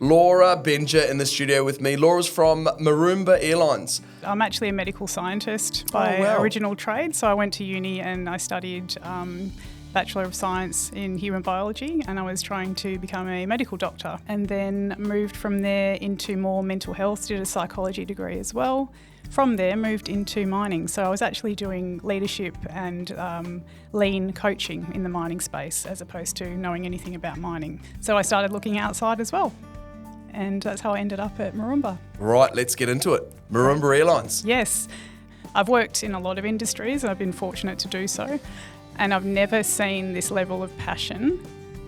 Laura Benger in the studio with me. Laura's from Maroomba Airlines. I'm actually a medical scientist by original trade. So I went to uni and I studied Bachelor of Science in Human Biology, and I was trying to become a medical doctor, and then moved from there into more mental health, did a psychology degree as well. From there moved into mining. So I was actually doing leadership and lean coaching in the mining space as opposed to knowing anything about mining. So I started looking outside as well. And that's how I ended up at Maroomba. Right, let's get into it. Maroomba Airlines. Yes. I've worked in a lot of industries. I've been fortunate to do so. And I've never seen this level of passion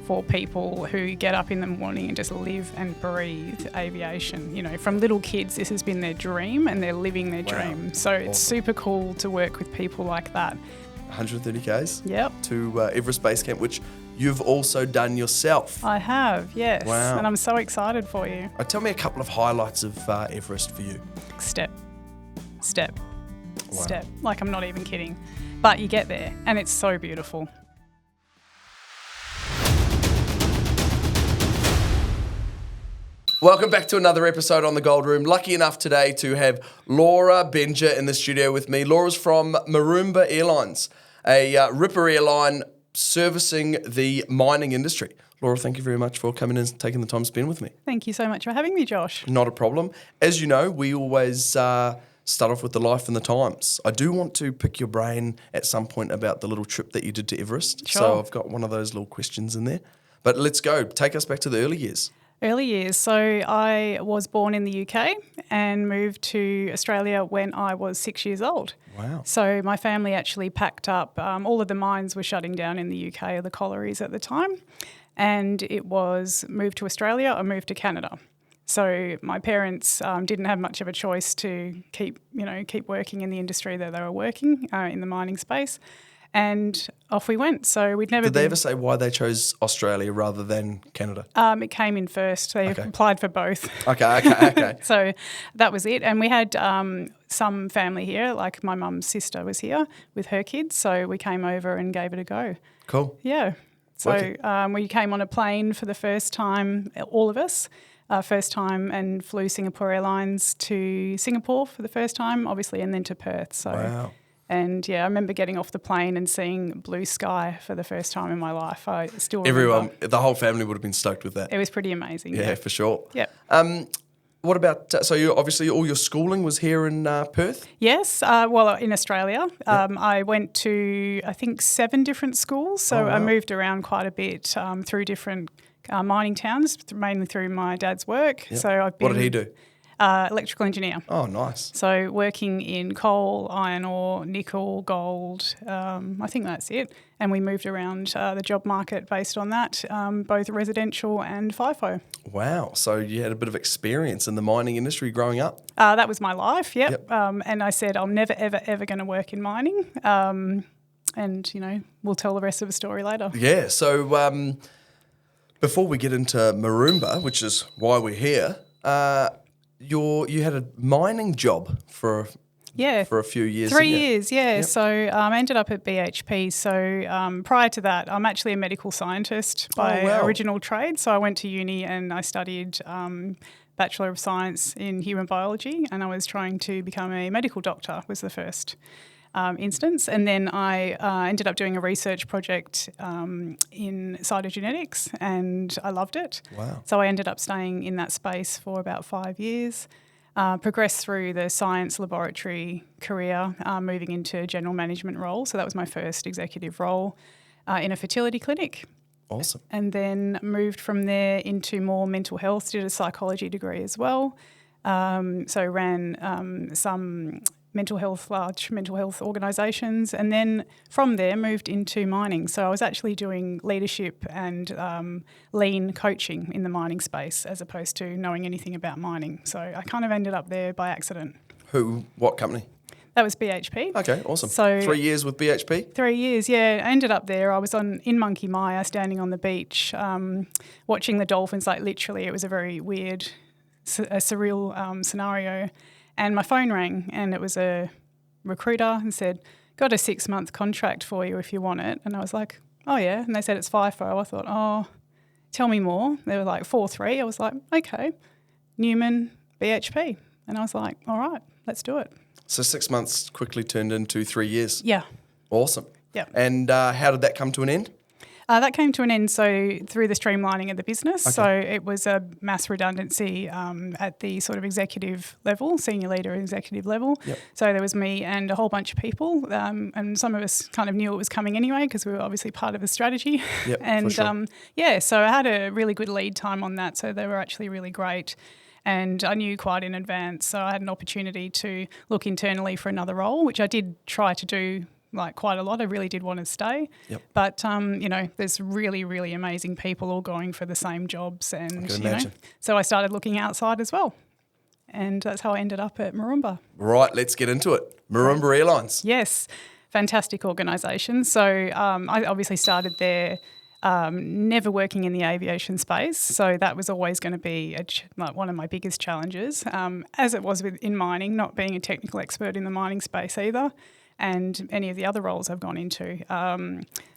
for people who get up in the morning and just live and breathe aviation. You know, from little kids, this has been their dream and they're living their dream. So it's super cool to work with people like that. 130 Ks Yep. to Everest Base Camp, which you've also done yourself. I have, yes. Wow. And I'm so excited for you. Tell me a couple of highlights of Everest for you. Step. Wow. Step. Like, I'm not even kidding. But you get there and it's so beautiful. Welcome back to another episode on the Gold Room. Lucky enough today to have Laura Benger in the studio with me. Laura's from Maroomba Airlines, a ripper airline servicing the mining industry. Laura, thank you very much for coming in and taking the time to spend with me. Thank you so much for having me, Josh. Not a problem. As you know, we always start off with the life and the times. I do want to pick your brain at some point about the little trip that you did to Everest. Sure. So I've got one of those little questions in there. But let's go. Take us back to the early years. Early years. So I was born in the UK and moved to Australia when I was 6 years old. Wow. So my family actually packed up. All of the mines were shutting down in the UK, or the collieries at the time. And it was move to Australia or move to Canada. So my parents didn't have much of a choice to keep working in the industry that they were working in the mining space. And off we went. So we'd never Did they ever say why they chose Australia rather than Canada? It came in first. They applied for both. Okay. So that was it. And we had some family here, like my mum's sister was here with her kids. So we came over and gave it a go. Cool. Yeah. So we came on a plane for the first time, all of us, first time, and flew Singapore Airlines to Singapore for the first time, obviously, and then to Perth. So. Wow. And yeah, I remember getting off the plane and seeing blue sky for the first time in my life. I still remember. Everyone, the whole family would have been stoked with that. It was pretty amazing. Yeah, for sure. Yep. What about, so you obviously all your schooling was here in Perth? Yes, in Australia. I went to, I think, 7 different schools. So I moved around quite a bit through different mining towns, mainly through my dad's work. Yep. So I've been. What did he do? Electrical engineer. Oh, nice. So working in coal, iron ore, nickel, gold, I think that's it. And we moved around the job market based on that, both residential and FIFO. Wow. So you had a bit of experience in the mining industry growing up? That was my life, yep. And I said I'm never, ever, ever going to work in mining. And, we'll tell the rest of the story later. Yeah. So before we get into Maroomba, which is why we're here, you had a mining job for a few years. 3 years, yeah. Yep. So I ended up at BHP. So prior to that, I'm actually a medical scientist by original trade. So I went to uni and I studied Bachelor of Science in Human Biology, and I was trying to become a medical doctor was the first instance. And then I ended up doing a research project in cytogenetics, and I loved it. Wow. So I ended up staying in that space for about 5 years, progressed through the science laboratory career, moving into general management role. So that was my first executive role in a fertility clinic. Awesome. And then moved from there into more mental health, did a psychology degree as well. So ran some large mental health organisations, and then from there moved into mining. So I was actually doing leadership and lean coaching in the mining space as opposed to knowing anything about mining. So I kind of ended up there by accident. What company? That was BHP. Okay, awesome. So 3 years with BHP? 3 years, yeah. I ended up there. I was in Monkey Mia, standing on the beach, watching the dolphins. Like literally, it was a very weird, surreal scenario. And my phone rang, and it was a recruiter and said, got a 6-month contract for you if you want it. And I was like, oh, yeah. And they said it's FIFO. I thought, tell me more. They were like 4-3. I was like, okay, Newman, BHP. And I was like, all right, let's do it. So 6 months quickly turned into 3 years. Yeah. Awesome. Yeah. And how did that come to an end? That came to an end through the streamlining of the business. Okay. So it was a mass redundancy at the sort of executive level, senior leader executive level. Yep. So there was me and a whole bunch of people, and some of us kind of knew it was coming anyway because we were obviously part of the strategy. Yep, and for sure. so I had a really good lead time on that. So they were actually really great. And I knew quite in advance. So I had an opportunity to look internally for another role, which I did try to do like quite a lot. I really did want to stay. Yep. But, there's really, really amazing people all going for the same jobs. And, I can imagine. So I started looking outside as well. And that's how I ended up at Maroomba. Right, let's get into it. Maroomba Airlines. Yes, fantastic organisation. So I obviously started there never working in the aviation space. So that was always going to be one of my biggest challenges, as it was in mining, not being a technical expert in the mining space either. And any of the other roles I've gone into.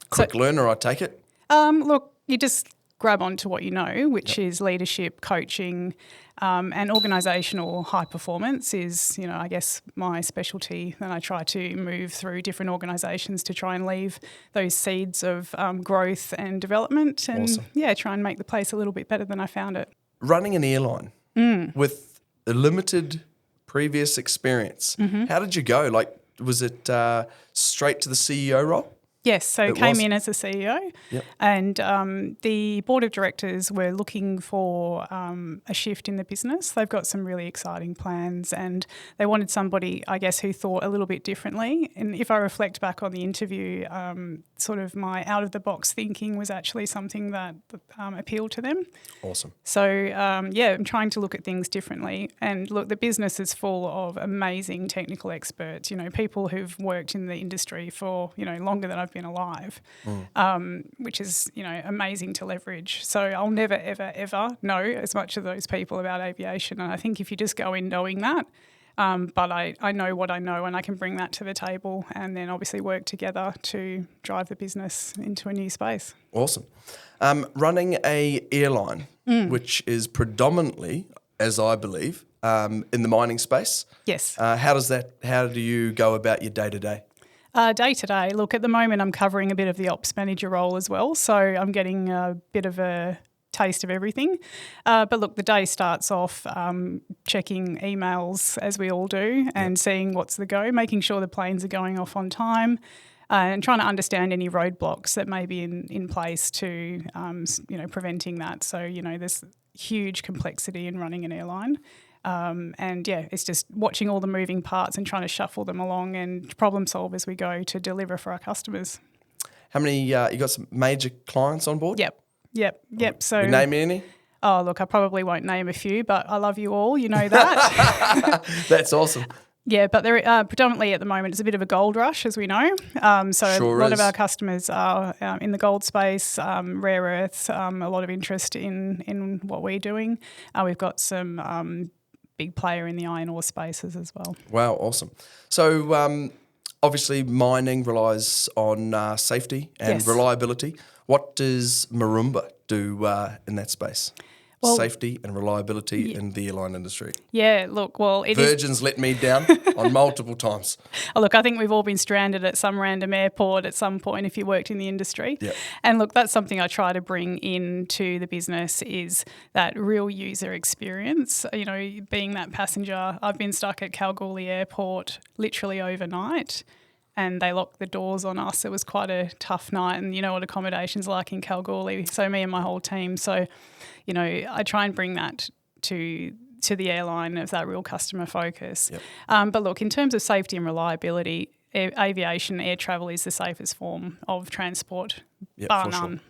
Quick learner, I take it? Look, you just grab onto what you know, which is leadership, coaching, and organisational high performance is, I guess, my specialty. And I try to move through different organisations to try and leave those seeds of growth and development and, Awesome. try and make the place a little bit better than I found it. Running an airline with a limited previous experience, how did you go? Like, was it straight to the CEO role? Yes, so came in as a CEO, Yep. and the board of directors were looking for a shift in the business. They've got some really exciting plans, and they wanted somebody, I guess, who thought a little bit differently. And if I reflect back on the interview, sort of my out-of-the-box thinking was actually something that appealed to them. Awesome. So, I'm trying to look at things differently. And look, the business is full of amazing technical experts, people who've worked in the industry for, longer than I've been alive, which is, amazing to leverage. So I'll never, ever, ever know as much of those people about aviation. And I think if you just go in knowing that, but I know what I know and I can bring that to the table and then obviously work together to drive the business into a new space. Awesome. Running a airline, which is predominantly, as I believe, in the mining space. Yes. How do you go about your day-to-day? Day to day, look, at the moment I'm covering a bit of the ops manager role as well, so I'm getting a bit of a taste of everything. But look, the day starts off checking emails, as we all do, and seeing what's the go, making sure the planes are going off on time, and trying to understand any roadblocks that may be in place to, preventing that. So, there's huge complexity in running an airline. It's just watching all the moving parts and trying to shuffle them along and problem solve as we go to deliver for our customers. How many, you got some major clients on board? Yep. So, you name any? Oh, look, I probably won't name a few, but I love you all. You know that. That's awesome. Yeah, but they're predominantly at the moment, it's a bit of a gold rush, as we know. So Sure a lot is. of our customers are in the gold space, rare earths, a lot of interest in what we're doing. We've got some big player in the iron ore spaces as well. Wow, awesome. So obviously mining relies on safety and Yes. reliability. What does Maroomba do in that space? Well, Safety and reliability in the airline industry. Yeah, look, well, it is. Virgin's let me down on multiple times. Oh, look, I think we've all been stranded at some random airport at some point if you worked in the industry. Yep. And look, that's something I try to bring into the business is that real user experience. Being that passenger, I've been stuck at Kalgoorlie Airport literally overnight and they locked the doors on us. It was quite a tough night and you know what accommodation's like in Kalgoorlie. So me and my whole team. So, I try and bring that to the airline as that real customer focus. Yep. But look, in terms of safety and reliability, aviation, air travel is the safest form of transport, bar none.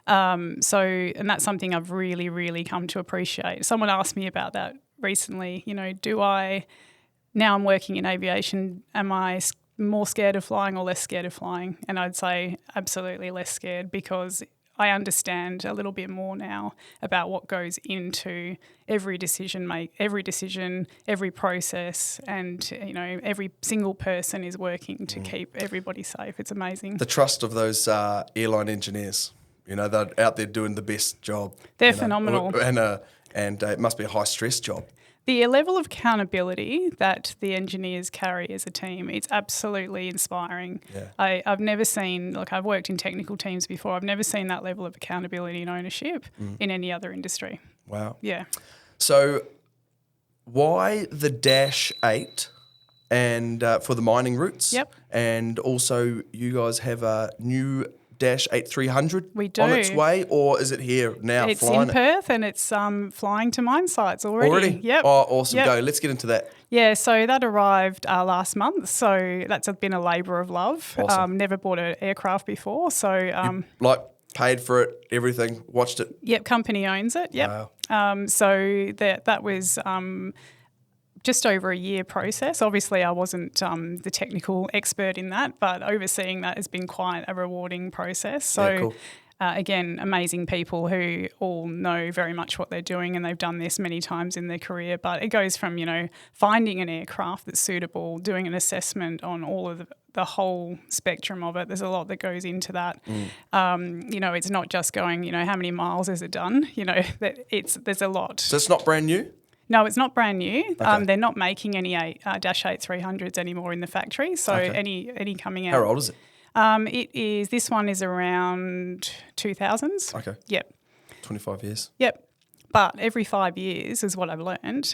Sure. And that's something I've really, really come to appreciate. Someone asked me about that recently. Now I'm working in aviation, am I more scared of flying or less scared of flying? And I'd say absolutely less scared because I understand a little bit more now about what goes into every decision, every process, and every single person is working to keep everybody safe. It's amazing. The trust of those airline engineers, You know, they're out there doing the best job. They're phenomenal. And it must be a high-stress job. The level of accountability that the engineers carry as a team, it's absolutely inspiring. Yeah. I've never seen, I've worked in technical teams before, I've never seen that level of accountability and ownership in any other industry. Wow. Yeah. So why the Dash 8 and for the mining routes? Yep. And also you guys have a new Dash 8300 We do. on its way, or is it here now It's flying in Perth and it's flying to mine sites already. Yep. Oh, awesome. Yep. Go. Let's get into that. Yeah, so that arrived last month. So that's been a labour of love. Awesome. Never bought an aircraft before. So Paid for it, everything, watched it. Yep, company owns it. Yep. Wow. So that was just over a year process. Obviously, I wasn't the technical expert in that, but overseeing that has been quite a rewarding process. So, yeah, cool. Again, amazing people who all know very much what they're doing, and they've done this many times in their career. But it goes from, finding an aircraft that's suitable, doing an assessment on all of the whole spectrum of it. There's a lot that goes into that. It's not just going, how many miles has it done? There's a lot. So it's not brand new? No, it's not brand new. Okay. They're not making any Dash 8-300s anymore in the factory. So Okay. any coming out. How old is it? This one is around 2000s. Okay. Yep. 25 years. Yep. But every 5 years is what I've learned.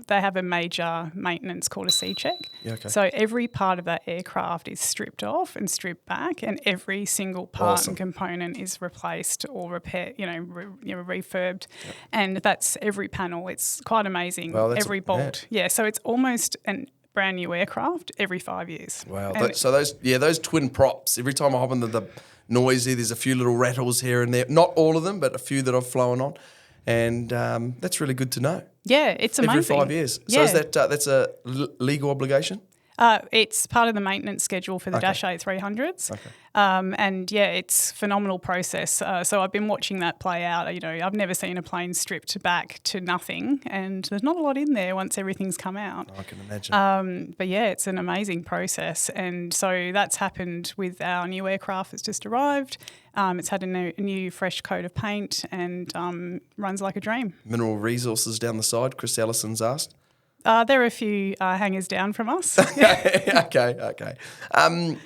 They have a major maintenance called a C-check. Yeah, okay. So every part of that aircraft is stripped off and stripped back, and every single part Awesome. and component is replaced or repaired, refurbed. Yep. And that's every panel. It's quite amazing. Well, every bolt. Yeah. So it's almost an brand new aircraft every 5 years. Wow. And So those twin props, every time I hop into the noisy, there's a few little rattles here and there. Not all of them, but a few that I've flown on. And that's really good to know. Yeah, it's amazing. Every 5 years. So Yeah. is that's a legal obligation? It's part of the maintenance schedule for the Dash 8-300s. Okay. It's a phenomenal process. So I've been watching that play out. I've never seen a plane stripped back to nothing, and there's not a lot in there once everything's come out. I can imagine. But yeah, it's an amazing process. And so that's happened with our new aircraft that's just arrived. It's had a new fresh coat of paint and runs like a dream. Mineral resources down the side, Chris Ellison's asked. There are a few hangers down from us. Okay.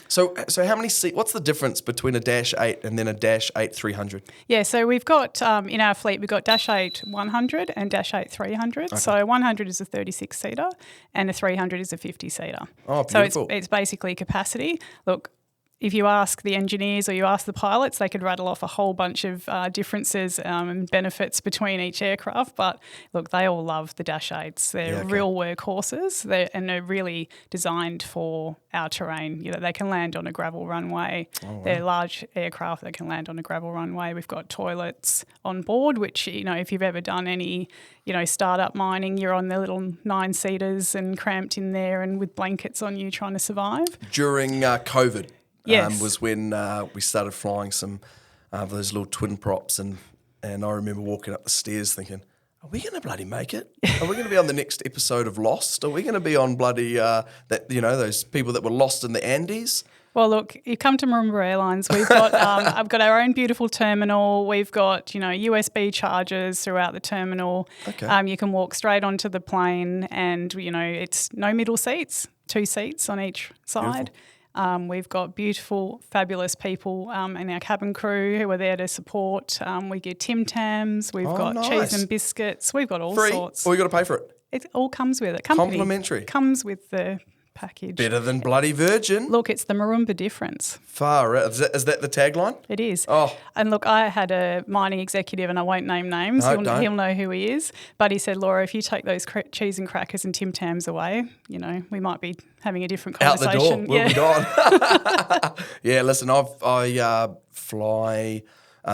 So how many seats? What's the difference between a Dash 8 and then a Dash 8-300? Yeah, so we've got in our fleet, we've got Dash 8-100 and Dash 8-300. Okay. So 100 is a 36-seater and a 300 is a 50-seater. Oh, beautiful. So it's basically capacity. Look, if you ask the engineers or you ask the pilots, they could rattle off a whole bunch of differences and benefits between each aircraft. But look, they all love the Dash 8s. They're real workhorses, and they're really designed for our terrain. They can land on a gravel runway. Oh, wow. They're large aircraft that can land on a gravel runway. We've got toilets on board, which, if you've ever done any, startup mining, you're on the little 9-seaters and cramped in there and with blankets on you trying to survive. During COVID. Yes. Was when we started flying some of those little twin props, and I remember walking up the stairs thinking, are we going to bloody make it? Are we going to be on the next episode of Lost? Are we going to be on bloody those people that were lost in the Andes? Well, look, you come to Maroomba Airlines. We've got I've got our own beautiful terminal. We've got USB chargers throughout the terminal. Okay. You can walk straight onto the plane, and it's no middle seats, 2 seats on each side. Beautiful. We've got beautiful, fabulous people in our cabin crew who are there to support. We get Tim Tams. We've got cheese and biscuits. We've got all sorts. Or you got to pay for it? It all comes with it. Complimentary. Comes with the package. Better than bloody Virgin. Look, it's the Maroomba difference. Far out. Is that the tagline? It is. Oh. And look, I had a mining executive, and I won't name names. No, he'll know who he is. But he said, Laura, if you take those cheese and crackers and Tim Tams away, we might be having a different conversation. Out the door. We'll be gone. Yeah, listen, I fly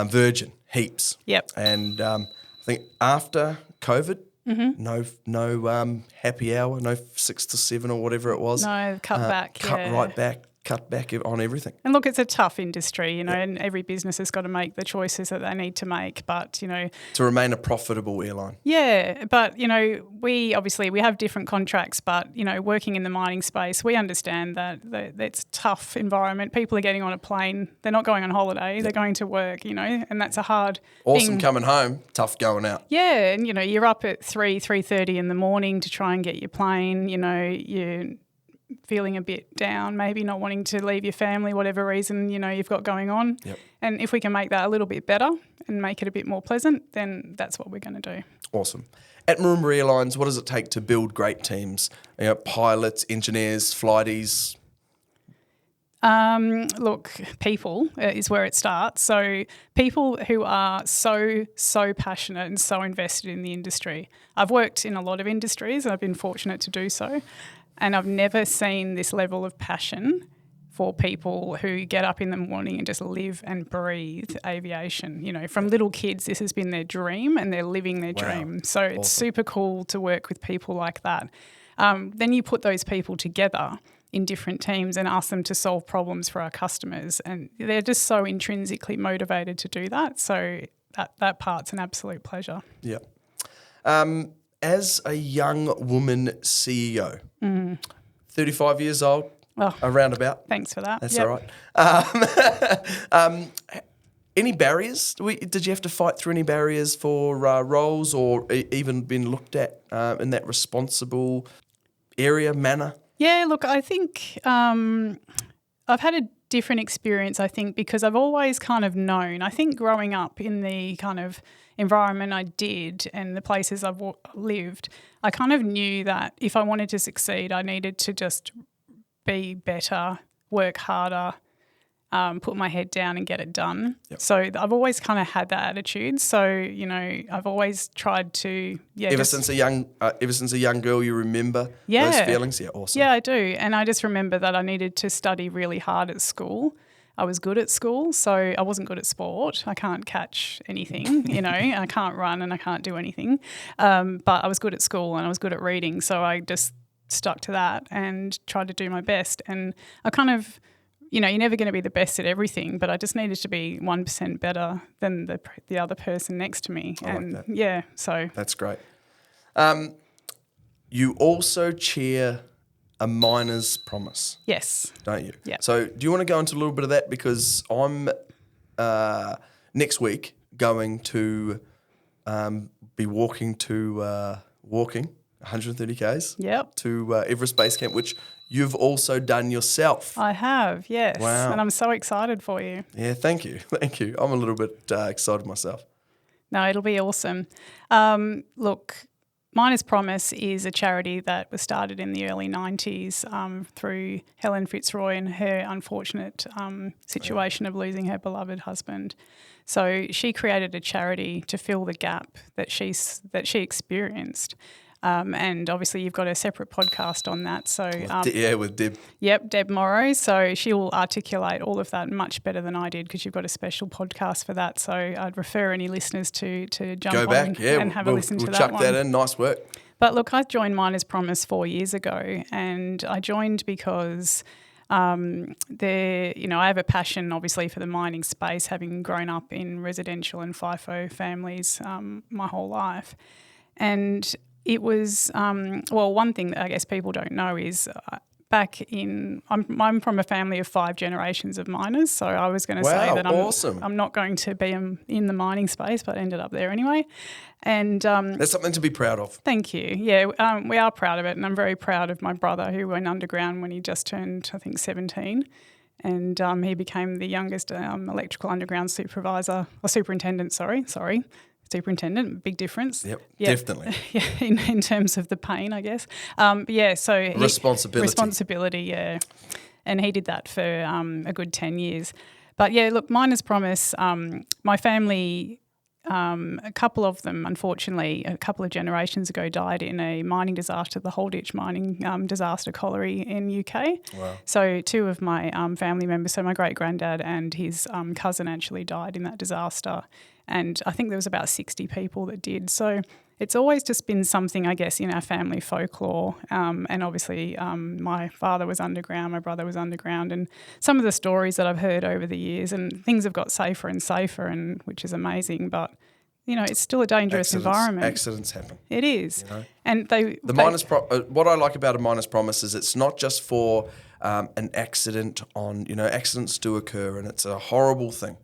Virgin heaps. Yep. And I think after COVID, no happy hour, no 6 to 7 or whatever it was. No, cut back. Cut right back. cut back on everything. And look, it's a tough industry, and every business has got to make the choices that they need to make. But, to remain a profitable airline. Yeah, but, we have different contracts, but, working in the mining space, we understand that it's a tough environment. People are getting on a plane. They're not going on holiday. They're going to work, and that's a hard Awesome thing. Coming home, tough going out. Yeah, and, you're up at 3:30 in the morning to try and get your plane, you're feeling a bit down, maybe not wanting to leave your family, whatever reason, you've got going on. Yep. And if we can make that a little bit better and make it a bit more pleasant, then that's what we're going to do. Awesome. At Maroomba Airlines, what does it take to build great teams? Pilots, engineers, flighties? Look, people is where it starts. So people who are so passionate and so invested in the industry. I've worked in a lot of industries and I've been fortunate to do so. And I've never seen this level of passion for people who get up in the morning and just live and breathe aviation. From little kids, this has been their dream and they're living their dream. So it's super cool to work with people like that. Then you put those people together in different teams and ask them to solve problems for our customers. And they're just so intrinsically motivated to do that. So that part's an absolute pleasure. Yeah. As a young woman CEO, 35 years old, around about. Thanks for that. That's all right. Any barriers? Did you have to fight through any barriers for roles or even been looked at in that responsible manner? Yeah, look, I think I've had a different experience, I think, because I've always kind of known. I think growing up in the kind of environment I did and the places I've lived, I kind of knew that if I wanted to succeed, I needed to just be better, work harder, put my head down and get it done. Yep. So I've always kind of had that attitude. So, I've always tried to... Ever since a young girl, you remember those feelings? Yeah, awesome. Yeah, I do. And I just remember that I needed to study really hard at school. I was good at school, so I wasn't good at sport. I can't catch anything, I can't run and I can't do anything. But I was good at school and I was good at reading, so I just stuck to that and tried to do my best. And I kind of... you're never going to be the best at everything, but I just needed to be 1% better than the other person next to me. I like that. Yeah, so... That's great. You also chair a miner's promise. Yes. Don't you? Yeah. So do you want to go into a little bit of that? Because I'm next week going to be walking 130 Ks to Everest Base Camp, which you've also done yourself. I have, yes. Wow. And I'm so excited for you. Yeah, thank you. Thank you. I'm a little bit excited myself. No, it'll be awesome. Look, Miners Promise is a charity that was started in the early 90s through Helen Fitzroy and her unfortunate situation of losing her beloved husband. So she created a charity to fill the gap that she experienced. And obviously you've got a separate podcast on that. So with Deb. Yep, Deb Morrow. So she will articulate all of that much better than I did because you've got a special podcast for that. So I'd refer any listeners to jump Go back, and have a listen to that one. We'll chuck that in. Nice work. But look, I joined Miners Promise 4 years ago, and I joined because I have a passion obviously for the mining space, having grown up in residential and FIFO families my whole life. And it was, one thing that I guess people don't know is I'm from a family of 5 generations of miners, so I was going to say that I'm not going to be in the mining space, but ended up there anyway. And that's something to be proud of. Thank you. Yeah, we are proud of it, and I'm very proud of my brother who went underground when he just turned, I think, 17. And he became the youngest electrical underground superintendent, Superintendent, big difference. Yep. Definitely. Yeah, in terms of the pain, I guess. So responsibility, yeah. And he did that for a good 10 years. But yeah, look, Miners Promise. My family, a couple of them, unfortunately, a couple of generations ago, died in a mining disaster, the Holditch mining disaster colliery in UK. Wow. So 2 of my family members, so my great granddad and his cousin, actually died in that disaster. And I think there was about 60 people that did. So it's always just been something, I guess, in our family folklore. And obviously my father was underground, my brother was underground, and some of the stories that I've heard over the years, and things have got safer and safer, and which is amazing, but it's still a dangerous environment. Accidents happen. It is. And what I like about a miner's promise is it's not just for an accident accidents do occur and it's a horrible thing.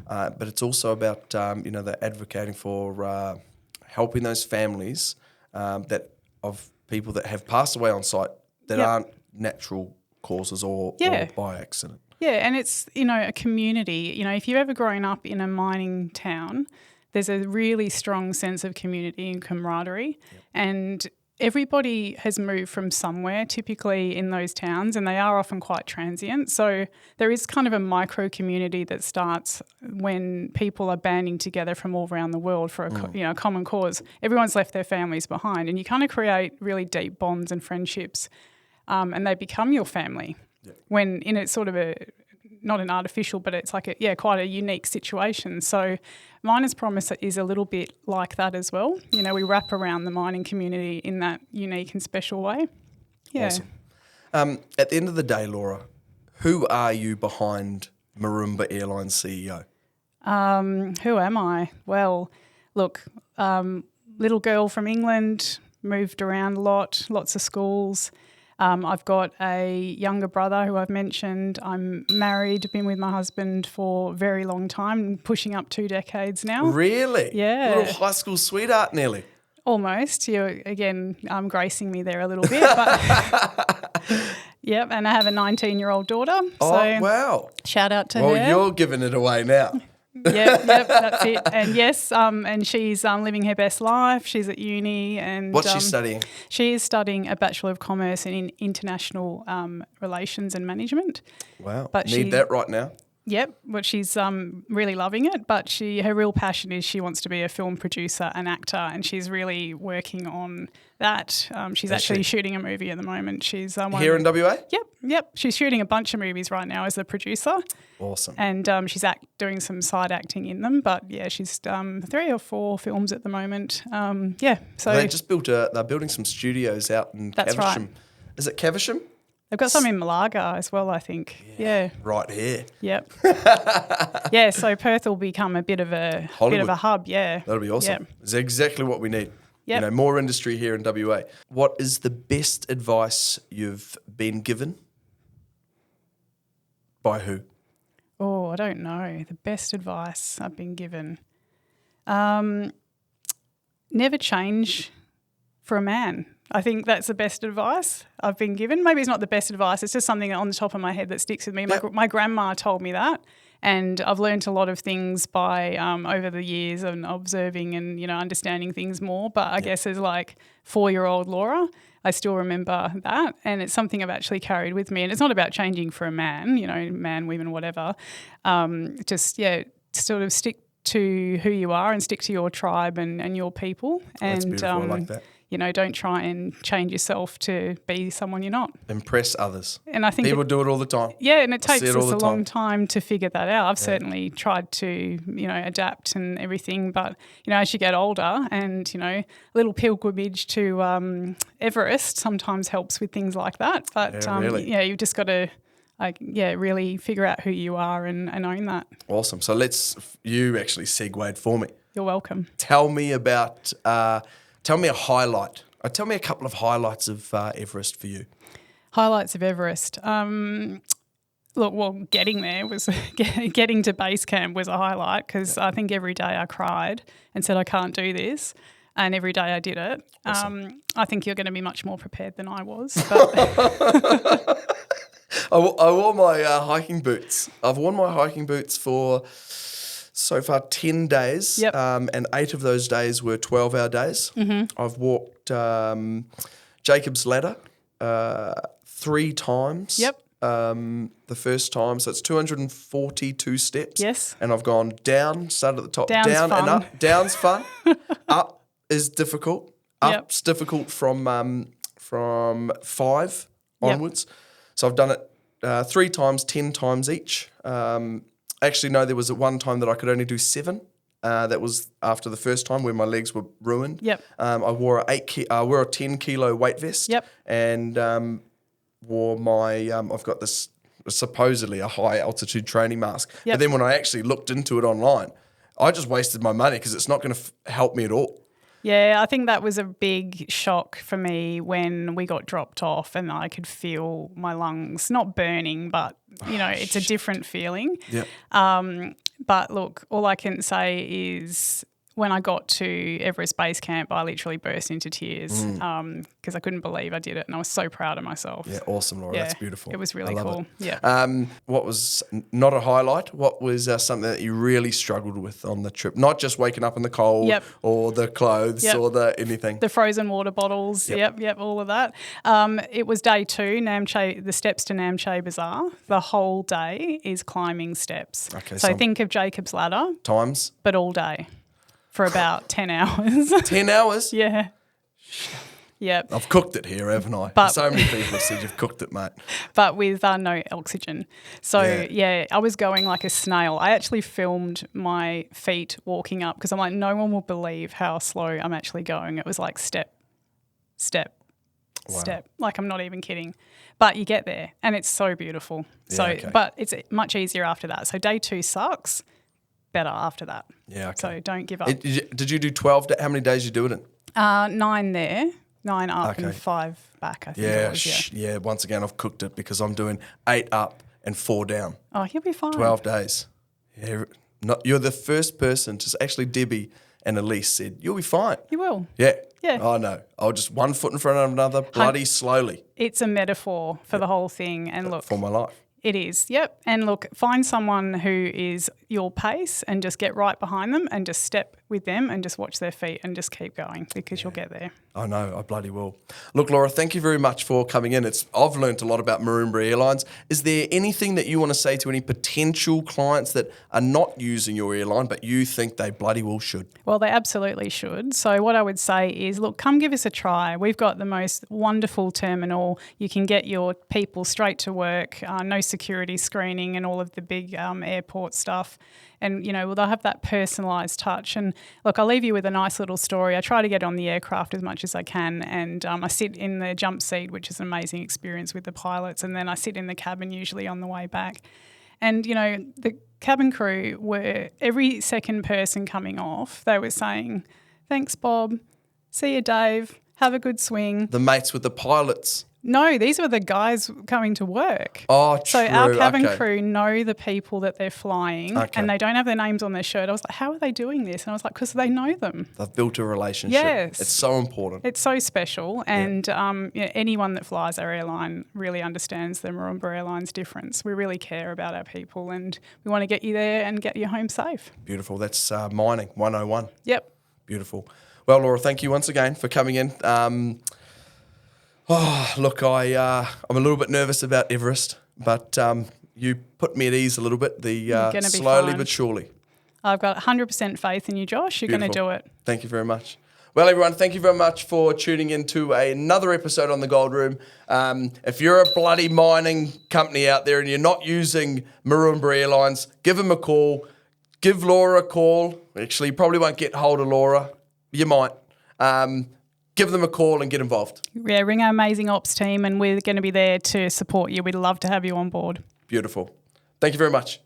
But it's also about, they're advocating for helping those families of people that have passed away on site that aren't natural causes or by accident. Yeah, and it's, a community. If you've ever grown up in a mining town, there's a really strong sense of community and camaraderie. Yep. And everybody has moved from somewhere, typically in those towns, and they are often quite transient. So there is kind of a micro community that starts when people are banding together from all around the world for a common cause. Everyone's left their families behind, and you kind of create really deep bonds and friendships, and they become your family. Yeah. When in it's sort of not an artificial, but it's like quite a unique situation. So Miners Promise is a little bit like that as well. We wrap around the mining community in that unique and special way. Yeah. Awesome. At the end of the day, Laura, who are you behind Maroomba Airlines CEO? Who am I? Well, look, little girl from England, moved around a lot, lots of schools. I've got a younger brother who I've mentioned. I'm married, been with my husband for a very long time, pushing up 2 decades now. Really? Yeah. A little high school sweetheart nearly. Almost. You're, again, gracing me there a little bit. But yep, and I have a 19-year-old daughter. Oh, wow. Shout out to her. Well, you're giving it away now. Yep, that's it. And yes, and she's living her best life. She's at uni, and what's she studying? She is studying a Bachelor of Commerce in International Relations and Management. Wow, but need that right now. Yep, but she's really loving it. But her real passion is she wants to be a film producer and actor, and she's really working on that. She's actually shooting a movie at the moment. She's here in WA? Yep. She's shooting a bunch of movies right now as a producer. Awesome. And she's doing some side acting in them. But yeah, she's 3 or 4 films at the moment. So they just they're building some studios out in That's Caversham. Right. Is it Caversham? They've got some in Malaga as well, I think. Yeah. Right here. Yep. Yeah, so Perth will become a bit of a hub, yeah. That'll be awesome. Yep. It's exactly what we need. Yep. More industry here in WA. What is the best advice you've been given? By who? Oh, I don't know. The best advice I've been given. Never change for a man. I think that's the best advice I've been given. Maybe it's not the best advice. It's just something on the top of my head that sticks with me. Yep. My grandma told me that, and I've learned a lot of things by over the years and observing and understanding things more. But I guess as 4-year-old Laura, I still remember that, and it's something I've actually carried with me. And it's not about changing for a man, man, women, whatever. Sort of stick to who you are and stick to your tribe and your people. That's beautiful. I like that. Don't try and change yourself to be someone you're not. Impress others. And I think people do it all the time. Yeah, and it takes us a long time to figure that out. I've certainly tried to, adapt and everything. But, as you get older and, a little pilgrimage to Everest sometimes helps with things like that. But, really. You've just got to, really figure out who you are and own that. Awesome. So you actually segued for me. You're welcome. Tell me about... Tell me a highlight. Tell me a couple of highlights of Everest for you. Highlights of Everest. Getting there was getting to base camp was a highlight because I think every day I cried and said I can't do this, and every day I did it. Awesome. I think you're going to be much more prepared than I was. But I wore my hiking boots. I've worn my hiking boots for so far 10 days, yep. And 8 of those days were 12-hour days. Mm-hmm. I've walked Jacob's Ladder 3 times. Yep. The first time, so it's 242 steps. Yes. And I've gone down, started at the top, Down's down fun. and up. Down's fun. Up is difficult. Up's difficult from 5 onwards. Yep. So I've done it 3 times, 10 times each. Actually, no, there was one time that I could only do 7 That was after the first time where my legs were ruined. Yep. I wore a 10 kilo weight vest. Yep. And wore my I've got this supposedly a high altitude training mask. Yep. But then when I actually looked into it online, I just wasted my money because it's not going to help me at all. Yeah, I think that was a big shock for me when we got dropped off and I could feel my lungs not burning, but, it's a different feeling. Yeah. But look, all I can say is when I got to Everest Base Camp, I literally burst into tears because I couldn't believe I did it and I was so proud of myself. Yeah, awesome, Laura. Yeah, That's beautiful. It was really cool. It. Yeah. What was not a highlight? What was something that you really struggled with on the trip? Not just waking up in the cold Yep. or the clothes Yep. or the anything. The frozen water bottles. Yep, all of that. It was day 2, the steps to Namche Bazaar. The whole day is climbing steps. Okay, so think of Jacob's Ladder, times, but all day for about 10 hours. 10 hours? Yeah. Yep. I've cooked it here, haven't I? But- so many people have said you've cooked it, mate. But with no oxygen. So, yeah, I was going like a snail. I actually filmed my feet walking up because I'm like, no one will believe how slow I'm actually going. It was like step, step, step. Like I'm not even kidding. But you get there and it's so beautiful. But it's much easier after that. So day 2 sucks, better after that. Yeah, okay. So don't give up. Did you do 12? How many days you do it in? 9 there, 9 up Okay. and 5 back, I think it was, Yeah, once again, I've cooked it because I'm doing 8 up and 4 down. Oh, you'll be fine. 12 days. Yeah, you're the first person to actually, Debbie and Elise said, you'll be fine. You will. Yeah. Yeah. Oh, no. I'll just one foot in front of another, bloody slowly It's a metaphor for the whole thing. And look, for my life. it is. Yep. And look, find someone who is your pace and just get right behind them and just step with them and just watch their feet and just keep going because you'll get there. I know, I bloody will. Look, Laura, thank you very much for coming in. I've learned a lot about Maroomba Airlines. Is there anything that you want to say to any potential clients that are not using your airline but you think they bloody well should? Well, they absolutely should. So what I would say is, look, come give us a try. We've got the most wonderful terminal. You can get your people straight to work, no security screening and all of the big airport stuff. And, they'll have that personalised touch. And, look, I'll leave you with a nice little story. I try to get on the aircraft as much as I can and I sit in the jump seat, which is an amazing experience with the pilots, and then I sit in the cabin usually on the way back. And, the cabin crew were every second person coming off, they were saying, thanks, Bob. See you, Dave. Have a good swing. The mates with the pilots. No, these were the guys coming to work. Oh, true. So our cabin crew know the people that they're flying and they don't have their names on their shirt. I was like, how are they doing this? And I was like, because they know them. They've built a relationship. Yes. It's so important. It's so special. And anyone that flies our airline really understands the Maroomba Airlines difference. We really care about our people and we want to get you there and get you home safe. Beautiful. That's mining 101. Yep. Beautiful. Well, Laura, thank you once again for coming in. Look, I'm a little bit nervous about Everest, but you put me at ease a little bit. You're gonna be Slowly fine. but surely. I've got 100% faith in you, Josh. You're going to do it. Thank you very much. Well, everyone, thank you very much for tuning in to another episode on The Gold Room. If you're a bloody mining company out there and you're not using Maroomba Airlines, give them a call. Give Laura a call. Actually, you probably won't get hold of Laura. You might. Give them a call and get involved. Yeah, ring our amazing ops team and we're going to be there to support you. We'd love to have you on board. Beautiful. Thank you very much.